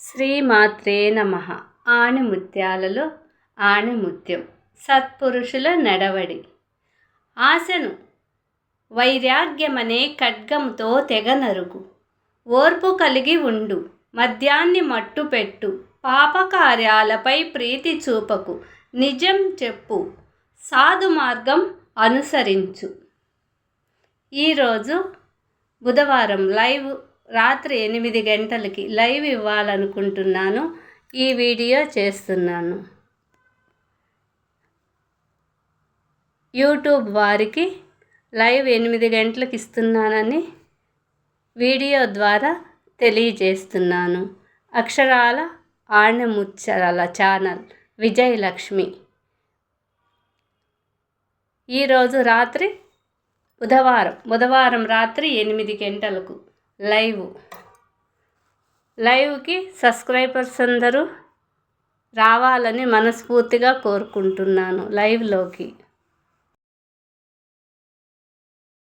శ్రీమాత్రే నమః. ఆణిముత్యాలలో ఆణిముత్యం సత్పురుషుల నడవడి. ఆశను వైరాగ్యమనే ఖడ్గముతో తెగనరుగు. ఓర్పు కలిగి ఉండు, మద్యాన్ని మట్టుపెట్టు. పాపకార్యాలపై ప్రీతి చూపకు, నిజం చెప్పు, సాధు మార్గం అనుసరించు. ఈరోజు బుధవారం లైవ్ రాత్రి 8 గంటలకి లైవ్ ఇవ్వాలనుకుంటున్నాను. ఈ వీడియో చేస్తున్నాను. యూట్యూబ్ వారికి లైవ్ 8 గంటలకు ఇస్తున్నానని వీడియో ద్వారా తెలియజేస్తున్నాను. అక్షరాల ఆణిముత్యాల ఛానల్ విజయలక్ష్మి. ఈరోజు రాత్రి బుధవారం రాత్రి 8 గంటలకు లైవ్కి సబ్స్క్రైబర్స్ అందరూ రావాలని మనస్ఫూర్తిగా కోరుకుంటున్నాను లైవ్లోకి.